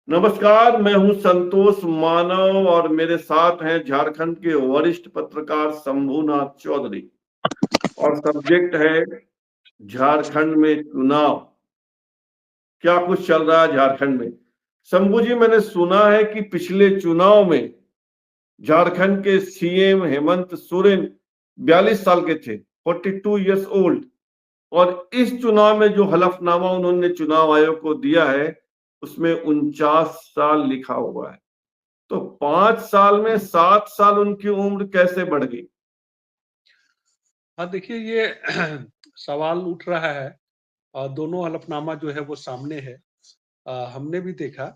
नमस्कार, मैं हूं संतोष मानव और मेरे साथ हैं झारखंड के वरिष्ठ पत्रकार शंभूनाथ चौधरी और सब्जेक्ट है झारखंड में चुनाव। क्या कुछ चल रहा है झारखंड में? शंभू जी, मैंने सुना है कि पिछले चुनाव में झारखंड के सीएम हेमंत सोरेन 42 साल के थे, 42 इयर्स ओल्ड, और इस चुनाव में जो हलफनामा उन्होंने चुनाव आयोग को दिया है उसमें 49 साल लिखा हुआ है। तो 5 साल में 7 साल उनकी उम्र कैसे बढ़ गई? हाँ, देखिए ये सवाल उठ रहा है और दोनों हलफनामा जो है वो सामने है। हमने भी देखा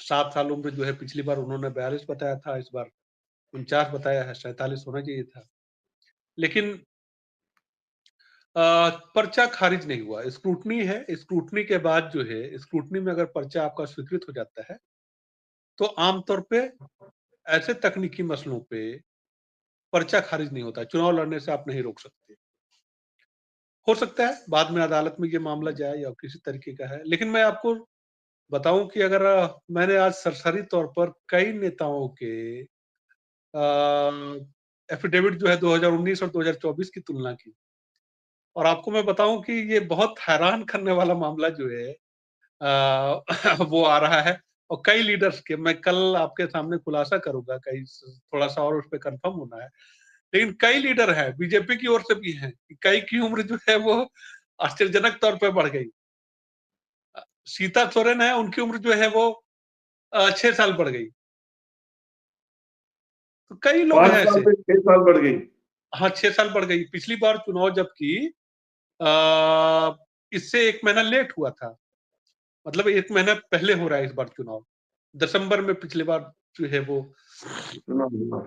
7 साल उम्र जो है पिछली बार उन्होंने 42 बताया था, इस बार 49 बताया है, 47 होना चाहिए था। लेकिन पर्चा खारिज नहीं हुआ, स्क्रूटनी है, स्क्रूटनी के बाद जो है स्क्रूटनी में अगर पर्चा आपका स्वीकृत हो जाता है, तो आमतौर पे ऐसे तकनीकी मसलों पे पर्चा खारिज नहीं होता, चुनाव लड़ने से आप नहीं रोक सकते। हो सकता है बाद में अदालत में ये मामला जाए या किसी तरीके का है, लेकिन मैं आपको बताऊं कि अगर मैंने आज सरसरी तौर पर कई नेताओं के एफिडेविट जो है 2019 और 2024 की तुलना की, और आपको मैं बताऊं कि ये बहुत हैरान करने वाला मामला जो है वो आ रहा है। और कई लीडर्स के मैं कल आपके सामने खुलासा करूंगा, कई थोड़ा सा और उस पर कंफर्म होना है, लेकिन कई लीडर हैं बीजेपी की ओर से भी हैं कि कई की उम्र जो है वो आश्चर्यजनक तौर पर बढ़ गई। सीता सोरेन है, उनकी उम्र जो है वो 6 साल बढ़ गई। तो कई लोग 5 हैं साल ऐसे। में 6 साल बढ़ गई। हाँ, 6 साल बढ़ गई। पिछली बार चुनाव जबकि इससे 1 महीना लेट हुआ था, मतलब 1 महीना पहले हो रहा है इस बार चुनाव। दिसंबर में पिछली बार जो है वो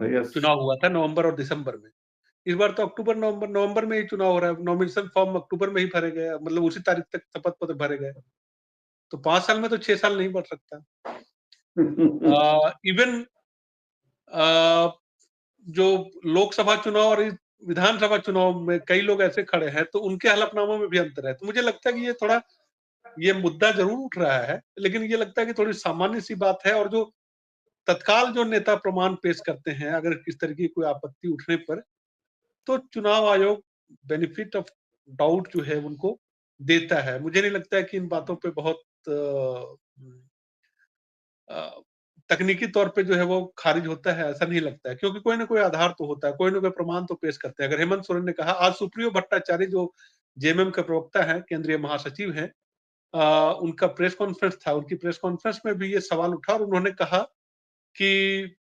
यस। चुनाव हुआ था, नवंबर और दिसंबर में। इस बार तो अक्टूबर नवंबर नवंबर में ही चुनाव हो रहा है। नॉमिनेशन फॉर्म अक्टूबर में ही भरे गए, मतलब उसी तारीख तक शपथ पत्र भरे गए। तो 5 साल में तो 6 साल नहीं बढ़ सकता। इवन जो लोकसभा चुनाव और विधानसभा चुनाव में कई लोग ऐसे खड़े हैं, तो उनके हलफनामों में भी अंतर है। तो मुझे लगता है कि ये थोड़ा ये मुद्दा जरूर उठ रहा है, लेकिन ये लगता है कि थोड़ी सामान्य सी बात है। और जो तत्काल जो नेता प्रमाण पेश करते हैं, अगर किस तरह की कोई आपत्ति उठने पर, तो चुनाव आयोग बेनिफिट ऑफ डाउट जो है उनको देता है। मुझे नहीं लगता है कि इन बातों पे बहुत अ, तकनीकी तौर पे जो है वो खारिज होता है, ऐसा नहीं लगता है, क्योंकि कोई ना कोई आधार तो होता है, कोई ना कोई प्रमाण तो पेश करते हैं। अगर हेमंत सोरेन ने कहा, आज सुप्रियो भट्टाचार्य जो जेएमएम के प्रवक्ता हैं, केंद्रीय महासचिव हैं, उनका प्रेस कॉन्फ्रेंस था, उनकी प्रेस कॉन्फ्रेंस में भी ये सवाल उठा और उन्होंने कहा कि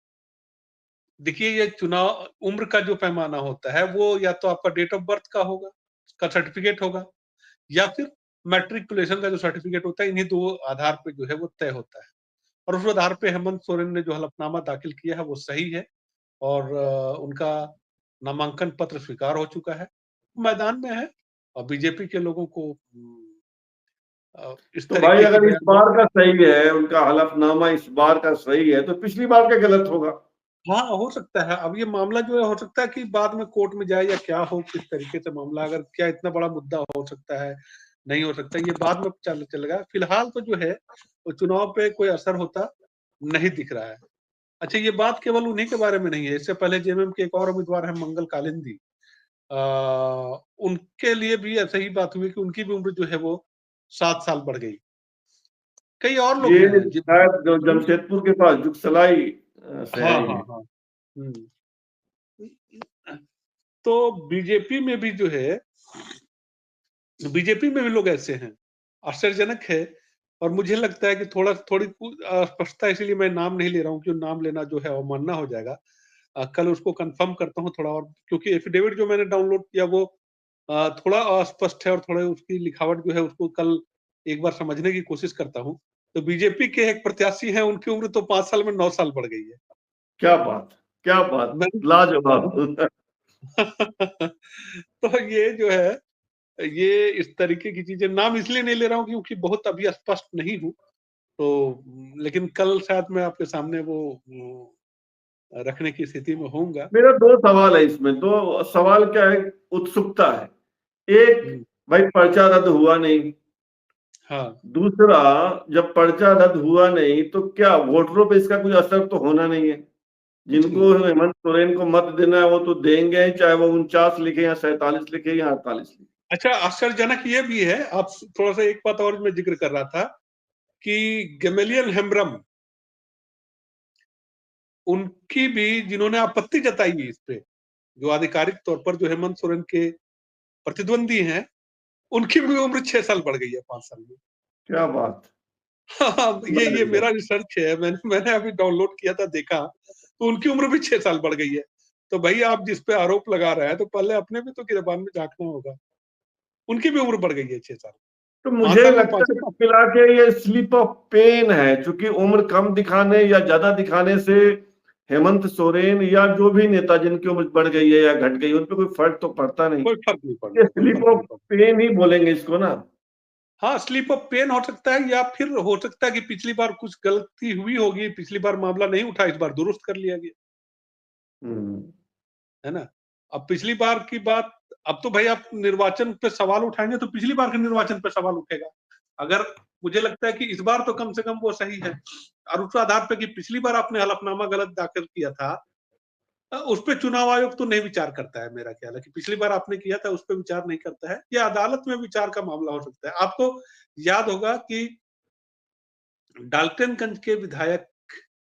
देखिए ये चुनाव उम्र का जो पैमाना होता है वो या तो आपका डेट ऑफ बर्थ का होगा, का सर्टिफिकेट होगा, या फिर मैट्रिकुलेशन का जो सर्टिफिकेट होता है, इन्हीं दो आधार पे जो है वो तय होता है। और उस आधार पे हेमंत सोरेन ने जो हलफनामा दाखिल किया है वो सही है, और उनका नामांकन पत्र स्वीकार हो चुका है, मैदान में है। और बीजेपी के लोगों को इस तो भाई, तरीके की अगर इस बयान। बार का सही है, उनका हलफनामा इस बार का सही है, तो पिछली बार का गलत होगा। हाँ, हो सकता है। अब ये मामला जो है हो सकता है कि बाद में कोर्ट में जाए या क्या हो, किस तरीके से मामला, अगर क्या इतना बड़ा मुद्दा हो सकता है, नहीं हो सकता, ये बाद में चलेगा। फिलहाल तो जो है वो चुनाव पे कोई असर होता नहीं दिख रहा है। अच्छा, ये बात केवल उन्हीं के बारे में नहीं है, इससे पहले जेएमएम के एक और उम्मीदवार है मंगल कालिंदी, उनके लिए भी ऐसा ही बात हुई कि उनकी भी उम्र जो है वो 7 साल बढ़ गई। कई और लोग ये हैं शायद जो जमशेदपुर के पास जुगसलाई से हाँ है हाँ ये। हाँ। हम्म। तो बीजेपी में भी जो है, बीजेपी में भी लोग ऐसे हैं, आश्चर्यजनक है। और मुझे लगता है कि थोड़ी स्पष्टता, इसीलिए मैं नाम नहीं ले रहा हूँ, क्यों नाम लेना जो है अवमानना हो जाएगा। कल उसको कंफर्म करता हूँ थोड़ा और, क्योंकि एफिडेविट जो मैंने डाउनलोड किया वो थोड़ा अस्पष्ट है, और थोड़ा उसकी लिखावट जो है उसको कल एक बार समझने की कोशिश करता हूँ। तो बीजेपी के एक प्रत्याशी हैं, उनकी उम्र तो 5 साल में 9 साल बढ़ गई है। क्या बात, क्या बात, मैंने लाजवाब। तो ये जो है, ये इस तरीके की चीजें नाम इसलिए नहीं ले रहा हूँ क्योंकि बहुत अभी स्पष्ट नहीं हूँ। तो लेकिन कल शायद मैं आपके सामने वो रखने की स्थिति में होऊंगा। मेरा दो सवाल है इसमें। दो सवाल क्या है, उत्सुकता है। एक, हम्म, भाई पर्चा रद्द हुआ नहीं, हाँ, दूसरा, जब पर्चा रद्द हुआ नहीं तो क्या वोटरों पे इसका कोई असर तो होना नहीं है? कुछ जिनको नहीं। हेमंत सोरेन को मत देना है वो तो देंगे ही, चाहे वो 49 लिखे या 47 लिखे या 48 लिखे। अच्छा, आश्चर्यजनक ये भी है, आप थोड़ा सा एक बात और मैं जिक्र कर रहा था कि गेमेलियन हेम्ब्रम, उनकी भी, जिन्होंने आपत्ति जताई है इस पे, जो आधिकारिक तौर पर जो हेमंत सोरेन के प्रतिद्वंदी हैं, उनकी भी उम्र 6 साल बढ़ गई है 5 साल में। क्या बात! हाँ, ये मेरा रिसर्च है, मैंने अभी डाउनलोड किया था, देखा, तो उनकी उम्र भी 6 साल बढ़ गई है। तो भाई आप जिस पे आरोप लगा रहे हैं, तो पहले अपने भी तो गिरबान में झाँकना होगा। उनकी भी उम्र बढ़ गई है 6 साल। तो 5 मुझे साल में लगता पाँचों है पाँच। मिला के ये स्लिप ऑफ पेन है, क्योंकि उम्र कम दिखाने या ज्यादा दिखाने से हेमंत सोरेन या जो भी नेता जिनकी उम्र बढ़ गई है या घट गई है, उन पे कोई फर्क तो पड़ता नहीं। कोई फर्क नहीं पड़ना, ये कोई स्लिप फर्क नहीं ऑफ पड़ना। पेन ही बोलेंगे इसको ना। हाँ, स्लिप ऑफ पेन हो सकता है, या फिर हो सकता है कि पिछली बार कुछ गलती हुई होगी, पिछली बार मामला नहीं उठा, इस बार दुरुस्त कर लिया गया, हम्म। है ना? अब पिछली बार की बात, अब तो भाई आप निर्वाचन पे सवाल उठाएंगे तो पिछली बार के निर्वाचन पे सवाल उठेगा। अगर, मुझे लगता है कि इस बार तो कम से कम वो सही है, और उस आधार पे कि पिछली बार आपने हलफनामा गलत दाखिल किया था, उस पे चुनाव आयोग तो नहीं विचार करता है, मेरा ख्याल है कि पिछली बार आपने किया था उस पे विचार नहीं करता है, ये अदालत में विचार का मामला हो सकता है। आपको याद होगा कि डाल्टनगंज के विधायक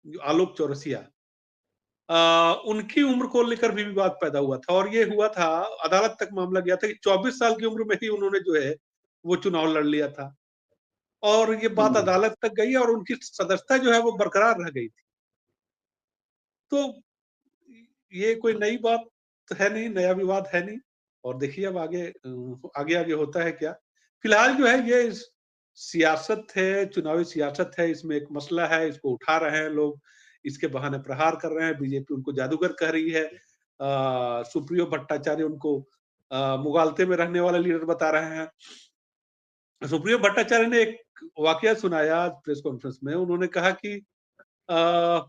जो आलोक चौरसिया, उनकी उम्र को लेकर भी विवाद पैदा हुआ था, और ये हुआ था, अदालत तक मामला गया था कि 24 साल की उम्र में ही उन्होंने जो है वो चुनाव लड़ लिया था, और ये बात हम्म। अदालत तक गई और उनकी सदस्यता जो है वो बरकरार रह गई थी। तो ये कोई नई बात है नहीं, नया विवाद है नहीं, और देखिए अब आगे आगे आगे होता है क्या। फिलहाल जो है ये सियासत है, चुनावी सियासत है, इसमें एक मसला है, इसको उठा रहे हैं लोग, इसके बहाने प्रहार कर रहे हैं, बीजेपी उनको जादूगर कह रही है, सुप्रियो भट्टाचार्य उनको मुगालते में रहने वाला लीडर बता रहे हैं। सुप्रियो भट्टाचार्य ने एक वाकया सुनाया प्रेस कॉन्फ्रेंस में, उन्होंने कहा कि अ,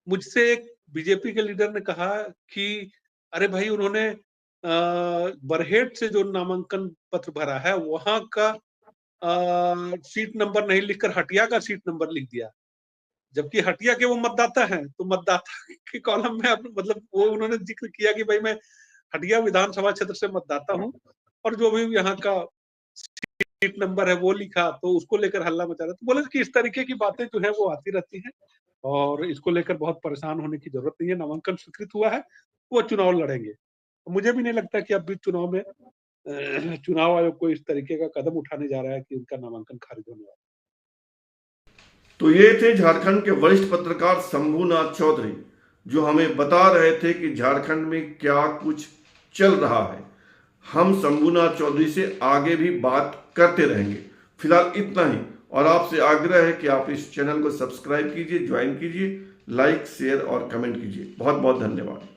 मुझसे एक बीजेपी के लीडर ने कहा कि अरे भाई, उन्होंने बरहेट से जो नामांकन पत्र भरा है वहां का सीट नंबर नहीं लिखकर हटिया का सीट नंबर लिख दिया, जबकि हटिया के वो मतदाता हैं, तो मतदाता के कॉलम में मतलब वो उन्होंने जिक्र किया कि भाई मैं हटिया विधानसभा क्षेत्र से मतदाता हूँ, और जो भी यहाँ का सीट नंबर है वो लिखा, तो उसको लेकर हल्ला मचा रहा। तो बोले कि इस तरीके की बातें जो है वो आती रहती हैं, और इसको लेकर बहुत परेशान होने की जरूरत नहीं है। नामांकन स्वीकृत हुआ है, वो चुनाव लड़ेंगे। मुझे भी नहीं लगता कि अब भी चुनाव में चुनाव आयोग को इस तरीके का कदम उठाने जा रहा है कि उनका नामांकन खारिज होने वाला। तो ये थे झारखंड के वरिष्ठ पत्रकार शंभूनाथ चौधरी, जो हमें बता रहे थे कि झारखंड में क्या कुछ चल रहा है। हम शंभूनाथ चौधरी से आगे भी बात करते रहेंगे। फिलहाल इतना ही, और आपसे आग्रह है कि आप इस चैनल को सब्सक्राइब कीजिए, ज्वाइन कीजिए, लाइक, शेयर और कमेंट कीजिए। बहुत बहुत धन्यवाद।